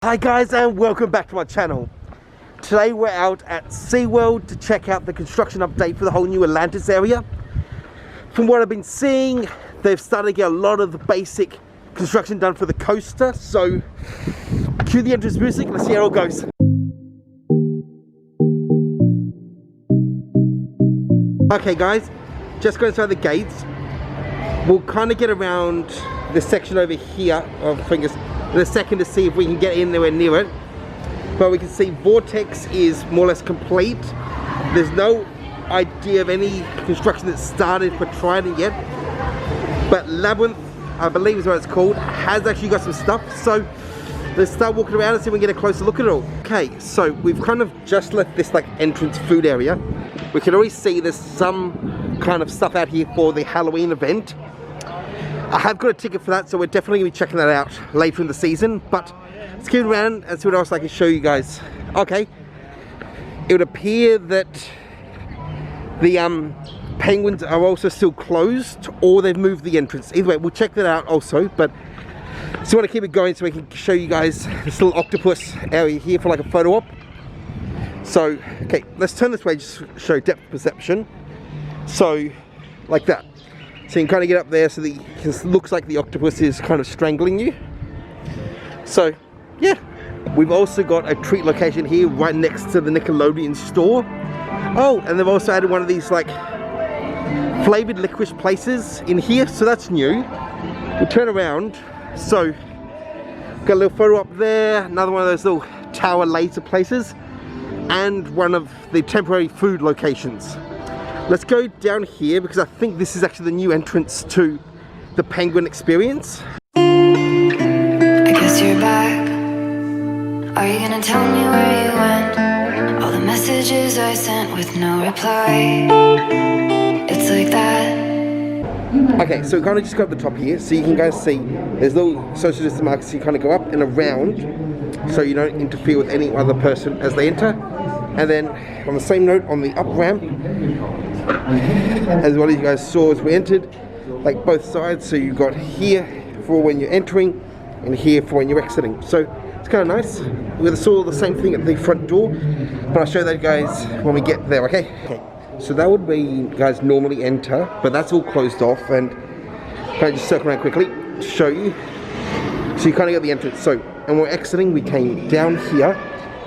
Hi guys, and welcome back to my channel. Today we're out at Seaworld to check out the construction update for the whole new Atlantis area. From what I've been seeing, they've started to get a lot of the basic construction done for the coaster, so cue the entrance music, let's see how it all goes. Okay guys, just going inside the gates. We'll kind of get around this section over here, I think it's in a second, to see if we can get in anywhere near it. But we can see Vortex is more or less complete. There's no idea of any construction that's started for Trident yet. But Labyrinth, I believe is what it's called, has actually got some stuff. So let's start walking around and see if we can get a closer look at it all. Okay, so we've kind of just left this like entrance food area. We can already see there's some kind of stuff out here for the Halloween event. I have got a ticket for that, so we're definitely going to be checking that out later in the season. But let's keep it around and see what else I can show you guys. Okay, it would appear that the penguins are also still closed, or they've moved the entrance. Either way, we'll check that out also. But still want to keep it going so we can show you guys this little octopus area here for like a photo op. So, okay, let's turn this way just to show depth perception. So, like that. So you can kind of get up there so that it looks like the octopus is kind of strangling you. So, yeah. We've also got a treat location here right next to the Nickelodeon store. Oh, and they've also added one of these like flavored licorice places in here, so that's new. We'll turn around. So, got a little photo up there, another one of those little tower laser places, and one of the temporary food locations. Let's go down here because I think this is actually the new entrance to the Penguin experience. I guess you're back. Are you gonna tell me where you went? All the messages I sent with no reply. It's like that. Okay, so we kind of just go up the top here, so you can guys see there's little social distance markers, so you kind of go up and around so you don't interfere with any other person as they enter. And then on the same note, on the up ramp, as well as you guys saw as we entered, like both sides, so you've got here for when you're entering and here for when you're exiting. So it's kind of nice. We saw the same thing at the front door, but I'll show that guys when we get there, okay? Okay, so that would be you guys normally enter, but that's all closed off, and kind of just circle around quickly to show you. So you kind of get the entrance. So, and we're exiting, we came down here,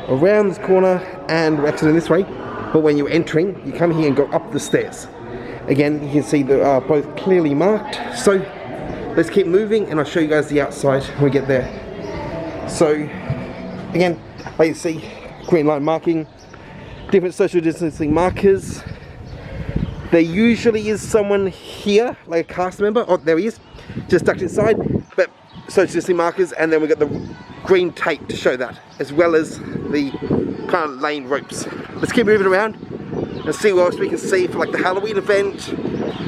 around this corner, and we're exiting this way. But when you're entering, you come here and go up the stairs. Again, you can see they are both clearly marked. So let's keep moving and I'll show you guys the outside when we get there. So again, like you see, green line marking, different social distancing markers. There usually is someone here, like a cast member. Oh, there he is, just ducked inside. But social distancing markers, and then we got the green tape to show that, as well as the kind of lane ropes. Let's keep moving around and see what else we can see for like the Halloween event,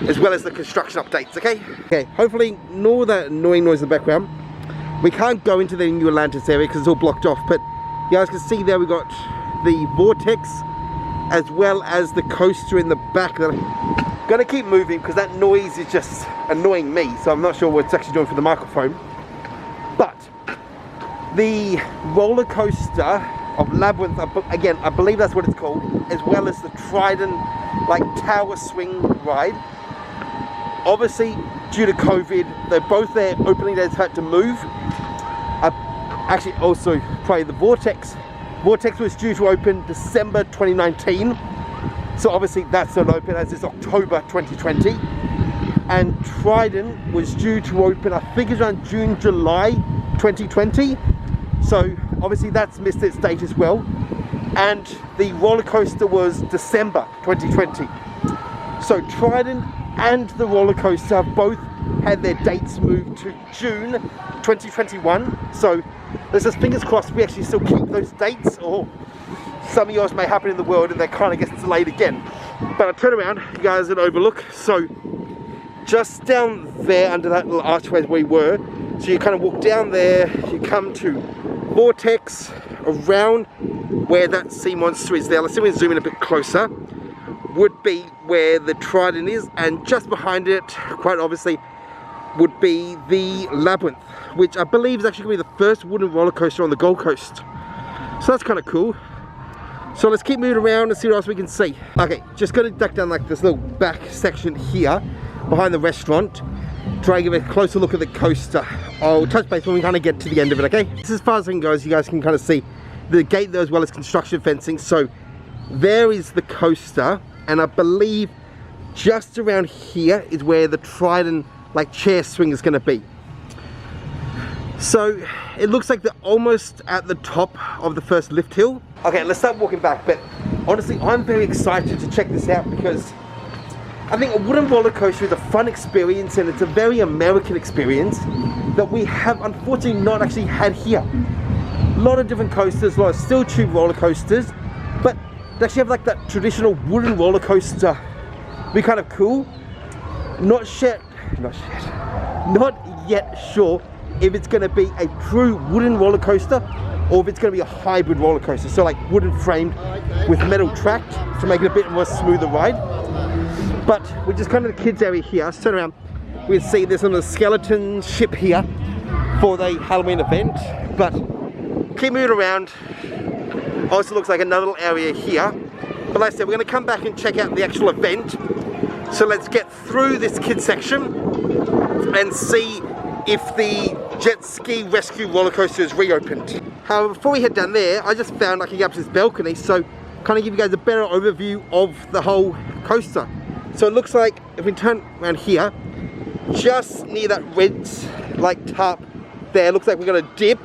as well as the construction updates, okay? Okay, hopefully ignore that annoying noise in the background. We can't go into the new Atlantis area because it's all blocked off, but you guys can see there we got the Vortex, as well as the coaster in the back. That I'm gonna keep moving because that noise is just annoying me, so I'm not sure what it's actually doing for the microphone. But the roller coaster of Labyrinth, again, I believe that's what it's called, as well as the Trident like tower swing ride. Obviously, due to COVID, they're both their opening days had to move. Actually, also probably the Vortex. Vortex was due to open December 2019, so obviously that's not open as it's October 2020. And Trident was due to open, I think it's around June, July 2020. So obviously that's missed its date as well. And the roller coaster was December 2020. So Trident and the roller coaster both had their dates moved to June 2021. So let's just fingers crossed we actually still keep those dates, or something else may happen in the world and that kind of gets delayed again. But I'll turn around, you guys, and overlook. So just down there under that little archway where we were, so you kind of walk down there, you come to Vortex, around where that sea monster is there. Let's see if we can zoom in a bit closer. Would be where the Trident is, and just behind it, quite obviously, would be the Labyrinth, which I believe is actually going to be the first wooden roller coaster on the Gold Coast. So that's kind of cool. So let's keep moving around and see what else we can see. Okay, just going to duck down like this little back section here behind the restaurant. Try and give a closer look at the coaster. I'll touch base when we kind of get to the end of it, okay? This is as far as I can go, as you guys can kind of see the gate there as well as construction fencing. So there is the coaster, and I believe just around here is where the Trident like chair swing is going to be. So it looks like they're almost at the top of the first lift hill. Okay, let's start walking back, but honestly I'm very excited to check this out because I think a wooden roller coaster is a fun experience, and it's a very American experience that we have unfortunately not actually had here. A lot of different coasters, a lot of steel tube roller coasters, but to actually have like that traditional wooden roller coaster be kind of cool. Not yet sure if it's going to be a true wooden roller coaster or if it's going to be a hybrid roller coaster, so like wooden framed with metal track to make it a bit more smoother ride. But we're just kind of the kids area here. Let's turn around. We can see there's some of the skeleton ship here for the Halloween event, but keep moving around. Also looks like another little area here, but like I said, we're going to come back and check out the actual event. So let's get through this kids section and see if the jet ski rescue roller coaster is reopened. However, before we head down there, I just found I could get up to this balcony, so kind of give you guys a better overview of the whole coaster. So it looks like if we turn around here, just near that red like tarp there, looks like we're going to dip,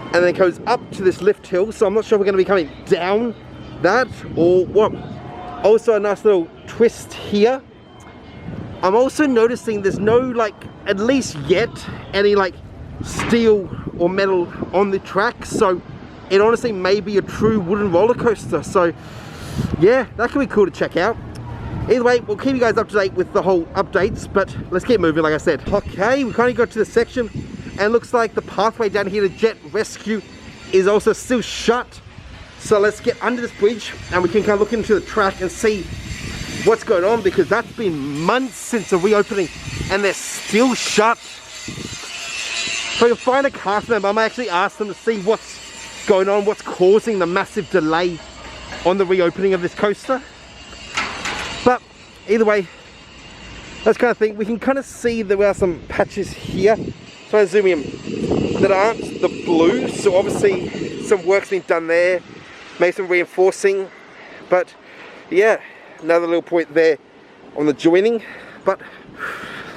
and then it goes up to this lift hill. So I'm not sure if we're going to be coming down that or what. Also a nice little twist here. I'm also noticing there's no, like, at least yet, any like steel or metal on the track, so it honestly may be a true wooden roller coaster. So yeah, that could be cool to check out. Either way, we'll keep you guys up to date with the whole updates, but let's keep moving like I said. Okay, we kind of got to the section, and it looks like the pathway down here to Jet Rescue is also still shut. So let's get under this bridge and we can kind of look into the track and see what's going on, because that's been months since the reopening and they're still shut. So you'll find a cast member, I might actually ask them to see what's going on, what's causing the massive delay on the reopening of this coaster. But either way, that's kind of thing. We can kind of see there are some patches here, try to zoom in, that aren't the blue, so obviously some work's been done there, maybe some reinforcing, but yeah, another little point there on the joining. But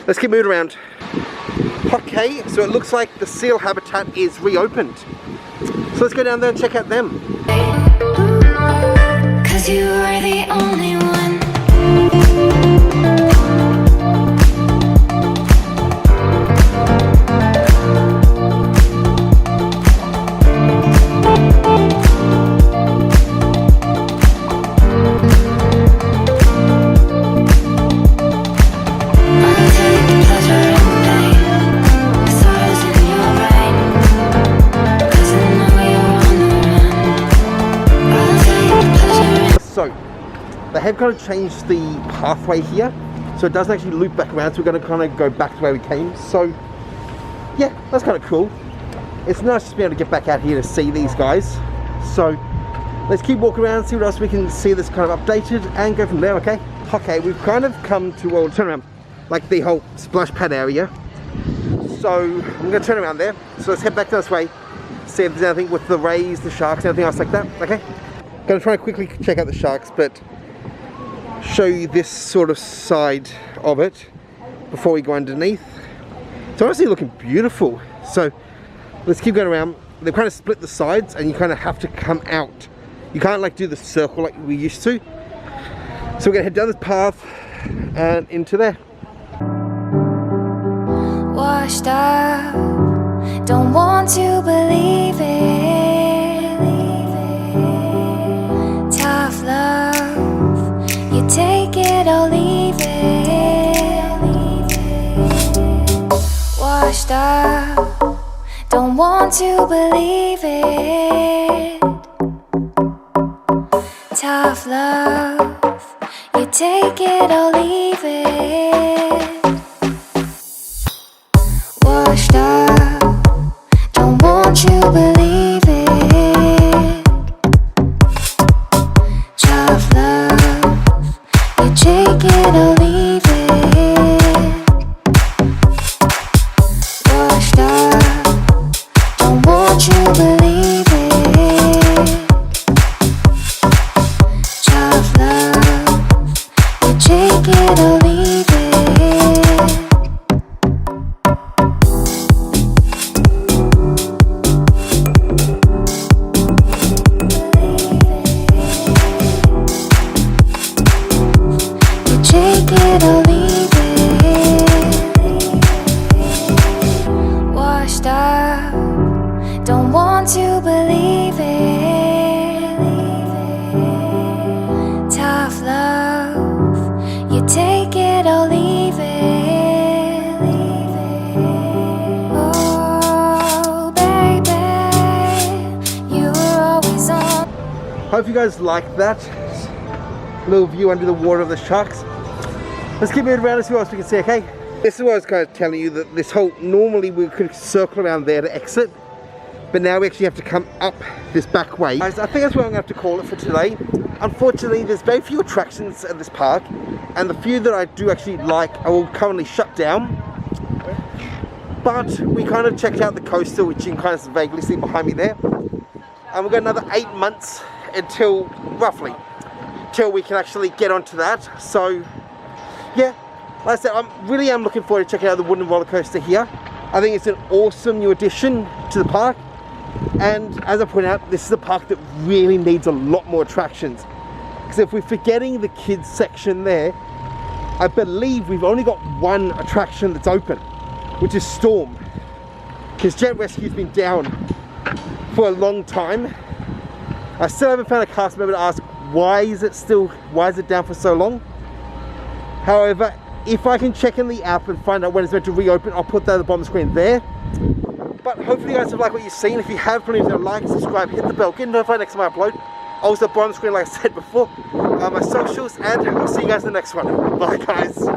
let's keep moving around. Okay, so it looks like the seal habitat is reopened, so let's go down there and check out them. 'Cause you are the only one. So they have kind of changed the pathway here, so it doesn't actually loop back around, so we're going to kind of go back to where we came. So yeah, that's kind of cool. It's nice to be able to get back out here to see these guys. So let's keep walking around, see what else we can see that's kind of updated, and go from there. Okay, we've kind of come to, well, turn around, like the whole splash pad area. So I'm going to turn around there, so let's head back this way, see if there's anything with the rays, the sharks, anything else like that. Okay, going to try and quickly check out the sharks, but show you this sort of side of it before we go underneath. It's honestly looking beautiful. So let's keep going around. They've kind of split the sides, and you kind of have to come out. You can't like do the circle like we used to. So we're gonna head down this path and into there. Washed up, don't want to believe it. Tough love, you take it or leave it. Washed up, don't want to believe it. Tough love, you take it or leave it. Hope you guys like that little view under the water of the sharks. Let's keep moving around and see what else we can see, okay? This is what I was kind of telling you, that this whole, normally we could circle around there to exit, but now we actually have to come up this back way. Guys, I think that's what I'm going to have to call it for today. Unfortunately, there's very few attractions at this park, and the few that I do actually like are all currently shut down. But we kind of checked out the coaster, which you can kind of vaguely see behind me there. And we've got another 8 months until, roughly, till we can actually get onto that. So, yeah, like I said, I really am looking forward to checking out the wooden roller coaster here. I think it's an awesome new addition to the park. And as I point out, this is a park that really needs a lot more attractions. Because if we're forgetting the kids section there, I believe we've only got one attraction that's open, which is Storm. Because Jet Rescue's been down for a long time. I still haven't found a cast member to ask why is it down for so long. However, if I can check in the app and find out when it's meant to reopen, I'll put that at the bottom of the screen there. But hopefully you guys have liked what you've seen. If you have, please like, subscribe, hit the bell, get notified next time I upload. Also, bottom of the screen, like I said before, my socials, and I'll see you guys in the next one. Bye, guys.